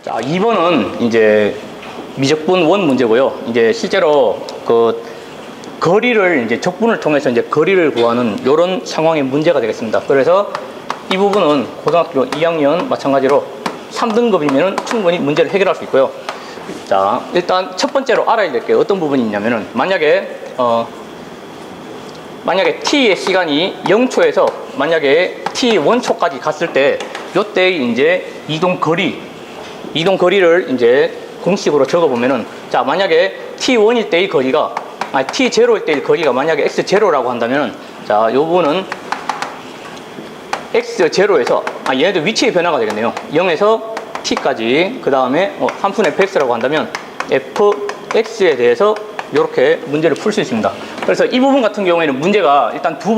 자, 2번은 이제 미적분 원 문제고요. 이제 실제로 그 거리를 이제 적분을 통해서 이제 거리를 구하는 이런 상황의 문제가 되겠습니다. 그래서 이 부분은 고등학교 2학년 마찬가지로 3등급이면 충분히 문제를 해결할 수 있고요. 자, 일단 첫 번째로 알아야 될 게 어떤 부분이 있냐면은 만약에 t의 시간이 0초에서 만약에 t 1초까지 갔을 때 요때의 이제 이동 거리를 이제 공식으로 적어 보면은, 자, 만약에 t1일 때의 거리가 t0일 때의 거리가 만약에 x0라고 한다면은, 자, 요 부분은 x0에서 얘네들 위치의 변화가 되겠네요. 0에서 t까지, 그 다음에 함수는 fx라고 한다면 fx에 대해서 이렇게 문제를 풀 수 있습니다. 그래서 이 부분 같은 경우에는 문제가 일단 두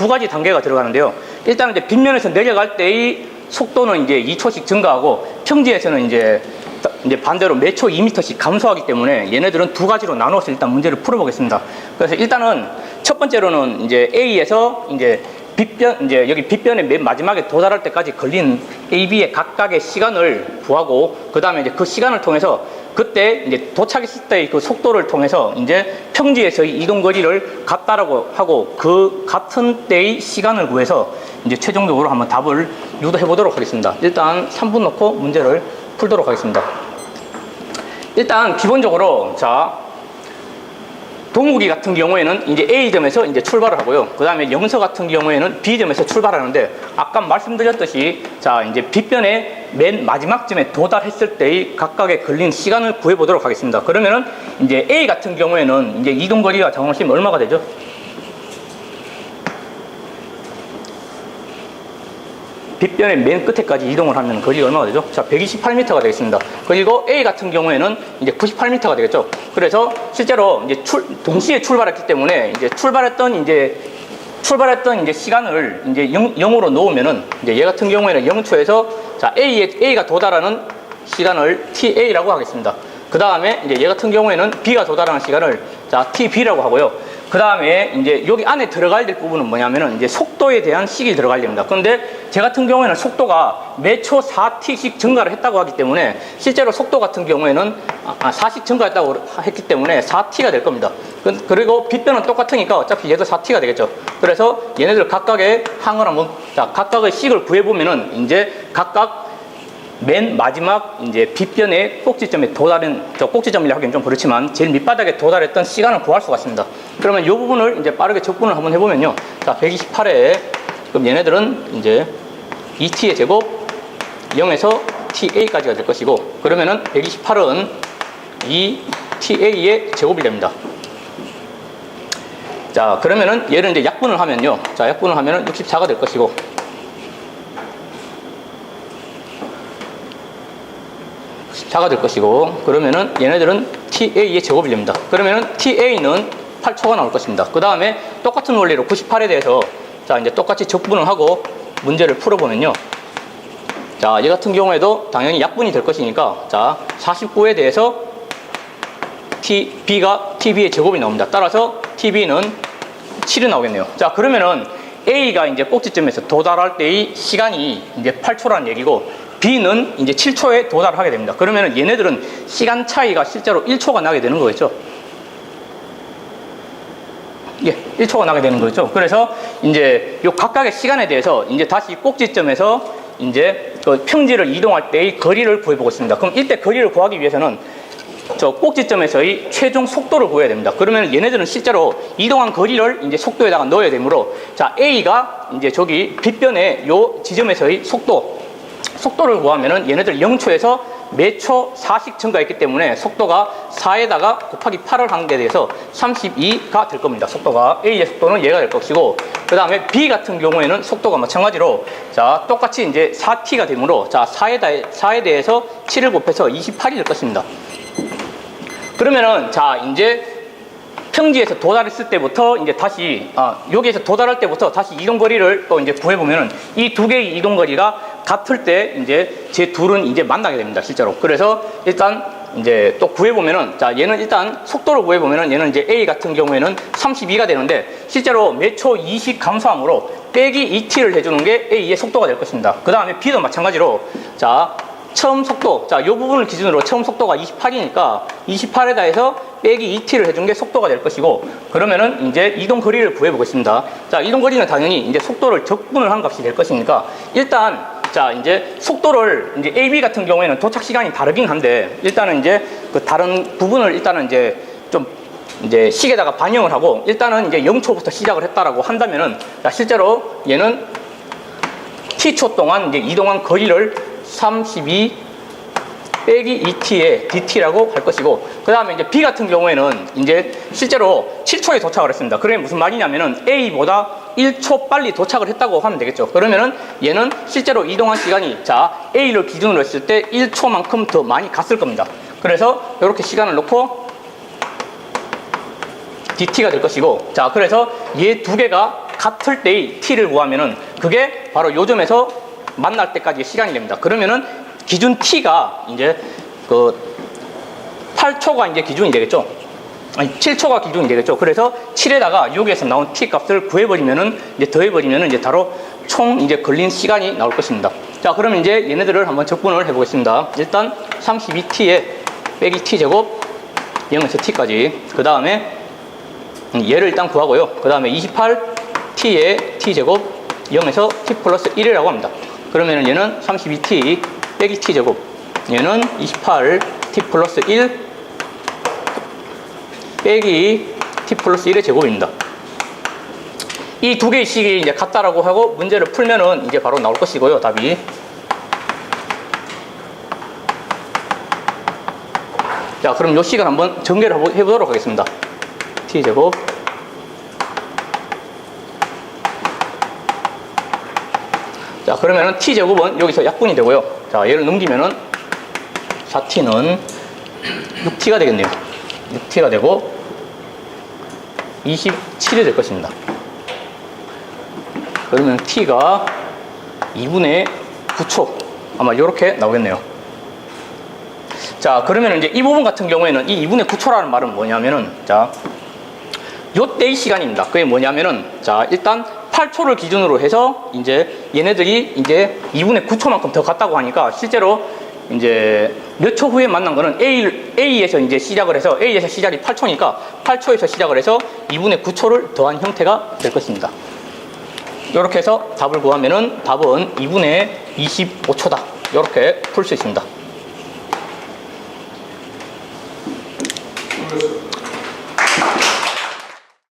가지 단계가 들어가는데요. 일단 이제 빗면에서 내려갈 때의 속도는 이제 2초씩 증가하고, 평지에서는 이제 반대로 매초 2m씩 감소하기 때문에 얘네들은 두 가지로 나누어서 일단 문제를 풀어보겠습니다. 그래서 일단은 첫 번째로는 이제 A에서 이제 여기 빗변의 맨 마지막에 도달할 때까지 걸린 A, B의 각각의 시간을 구하고, 그 다음에 이제 그 시간을 통해서 그때 이제 도착했을 때의 그 속도를 통해서 이제 평지에서의 이동 거리를 같다라고 하고, 그 같은 때의 시간을 구해서 이제 최종적으로 한번 답을 유도해 보도록 하겠습니다. 일단 3분 놓고 문제를 풀도록 하겠습니다. 일단 기본적으로, 자, 동욱이 같은 경우에는 이제 A점에서 이제 출발을 하고요. 그 다음에 영서 같은 경우에는 B점에서 출발하는데, 아까 말씀드렸듯이, 자, 이제 빗변의 맨 마지막 점에 도달했을 때의 각각의 걸린 시간을 구해보도록 하겠습니다. 그러면은 이제 A 같은 경우에는 이제 이동거리가 정확히 얼마가 되죠? 빗변의 맨 끝에까지 이동을 하면 거리가 얼마가 되죠? 자, 128m가 되겠습니다. 그리고 A 같은 경우에는 이제 98m가 되겠죠. 그래서 실제로 이제 동시에 출발했기 때문에 이제 출발했던 시간을 이제 0으로 놓으면은, 이제 얘 같은 경우에는 0초에서 자, A가 도달하는 시간을 TA라고 하겠습니다. 그 다음에 이제 얘 같은 경우에는 B가 도달하는 시간을 자, TB라고 하고요. 그 다음에 이제 여기 안에 들어가야 될 부분은 뭐냐면은 이제 속도에 대한 식이 들어가야 됩니다. 그런데 제 같은 경우에는 속도가 매초 4t씩 증가를 했다고 하기 때문에, 실제로 속도 같은 경우에는 4씩 증가했다고 했기 때문에 4t가 될 겁니다. 그리고 빗변은 똑같으니까 어차피 얘도 4t가 되겠죠. 그래서 얘네들 각각의 항을 한번, 자, 각각의 식을 구해보면은 이제 각각 맨 마지막 이제 빗변의 꼭지점에 도달한, 저 꼭지점이라 하기엔 좀 그렇지만 제일 밑바닥에 도달했던 시간을 구할 수가 있습니다. 그러면 이 부분을 이제 빠르게 적분을 한번 해보면요. 자, 128에, 그럼 얘네들은 이제 2t의 제곱 0에서 ta까지가 될 것이고, 그러면은 128은 2ta의 제곱이 됩니다. 자, 그러면은 얘를 이제 약분을 하면요. 자, 약분을 하면은 64가 될 것이고, 그러면은 얘네들은 TA의 제곱이 됩니다. 그러면은 TA는 8초가 나올 것입니다. 그 다음에 똑같은 원리로 98에 대해서 자, 이제 똑같이 적분을 하고 문제를 풀어보면요. 자, 얘 같은 경우에도 당연히 약분이 될 것이니까, 자, 49에 대해서 TB의 제곱이 나옵니다. 따라서 TB는 7이 나오겠네요. 자, 그러면은 A가 이제 꼭지점에서 도달할 때의 시간이 이제 8초라는 얘기고, B는 이제 7초에 도달하게 됩니다. 그러면 얘네들은 시간 차이가 실제로 1초가 나게 되는 거겠죠. 예, 1초가 나게 되는 거죠. 그래서 이제 요 각각의 시간에 대해서 이제 다시 꼭지점에서 이제 그 평지를 이동할 때의 거리를 구해보겠습니다. 그럼 이때 거리를 구하기 위해서는 저 꼭지점에서의 최종 속도를 구해야 됩니다. 그러면 얘네들은 실제로 이동한 거리를 이제 속도에다가 넣어야 되므로, 자, A가 이제 저기 빗변의 요 지점에서의 속도를 구하면은 얘네들 0초에서 매초 4씩 증가했기 때문에 속도가 4에다가 곱하기 8을 한 게 돼서 32가 될 겁니다. 속도가, A의 속도는 얘가 될 것이고, 그 다음에 B 같은 경우에는 속도가 마찬가지로, 자, 똑같이 이제 4t가 되므로, 자, 4에 대해서 7을 곱해서 28이 될 것입니다. 그러면은, 자, 이제 평지에서 도달했을 때부터 이제 다시 여기에서 도달할 때부터 다시 이동거리를 또 이제 구해보면은 이 두 개의 이동거리가 같을 때 이제 제 둘은 이제 만나게 됩니다, 실제로. 그래서 일단 이제 또 구해보면은, 자, 얘는 일단 속도를 구해보면은 얘는 이제 A 같은 경우에는 32가 되는데, 실제로 매초 20 감소함으로 빼기 2t를 해주는 게 A의 속도가 될 것입니다. 그 다음에 B도 마찬가지로, 자, 처음 속도, 자, 이 부분을 기준으로 처음 속도가 28이니까 28에다 해서 빼기 2t를 해준 게 속도가 될 것이고, 그러면은 이제 이동 거리를 구해 보겠습니다. 자, 이동 거리는 당연히 이제 속도를 적분을 한 값이 될 것이니까, 일단, 자, 이제 속도를 이제 AB 같은 경우에는 도착 시간이 다르긴 한데, 일단은 이제 그 다른 부분을 일단은 이제 좀 이제 식에다가 반영을 하고, 일단은 이제 0초부터 시작을 했다라고 한다면은, 자, 실제로 얘는 t초 동안 이제 이동한 거리를 32 빼기 2t의 dt라고 할 것이고, 그 다음에 이제 B 같은 경우에는 이제 실제로 7초에 도착을 했습니다. 그게 무슨 말이냐면은 A보다 1초 빨리 도착을 했다고 하면 되겠죠. 그러면은 얘는 실제로 이동한 시간이, 자, A를 기준으로 했을 때 1초만큼 더 많이 갔을 겁니다. 그래서 이렇게 시간을 놓고 dt가 될 것이고, 자, 그래서 얘 두 개가 같을 때의 t를 구하면은 그게 바로 요 점에서 만날 때까지의 시간이 됩니다. 그러면은 기준 t가 이제 그 8초가 이제 기준이 되겠죠. 아니, 7초가 기준이 되겠죠. 그래서 7에다가 여기에서 나온 t 값을 구해버리면은, 이제 더해버리면은 이제 바로 총 이제 걸린 시간이 나올 것입니다. 자, 그럼 이제 얘네들을 한번 적분을 해보겠습니다. 일단 32t에 빼기 t제곱 0에서 t까지, 그 다음에 얘를 일단 구하고요. 그 다음에 28t에 t제곱 0에서 t 플러스 1이라고 합니다. 그러면은 얘는 32t 빼기 t제곱, 얘는 28t 플러스 1 빼기 t 플러스 1의 제곱입니다. 이 두 개의 식이 이제 같다라고 하고 문제를 풀면은 이제 바로 나올 것이고요, 답이. 자, 그럼 요 식을 한번 전개를 해보도록 하겠습니다. t제곱 자, 그러면은 t제곱은 여기서 약분이 되고요. 자, 얘를 넘기면은 4t는 6t가 되겠네요. 6t가 되고 27이 될 것입니다. 그러면 t가 2분의 9초 아마 이렇게 나오겠네요. 자, 그러면 이제 이 부분 같은 경우에는 이 2분의 9초라는 말은 뭐냐면은, 자, 요때의 시간입니다. 그게 뭐냐면은, 자, 일단 8초를 기준으로 해서 이제 얘네들이 이제 2분의 9초만큼 더 갔다고 하니까 실제로 이제 몇 초 후에 만난 거는 A에서 이제 시작을 해서, A에서 시작이 8초니까 8초에서 시작을 해서 2분의 9초를 더한 형태가 될 것입니다. 이렇게 해서 답을 구하면은 답은 2분의 25초다. 이렇게 풀 수 있습니다.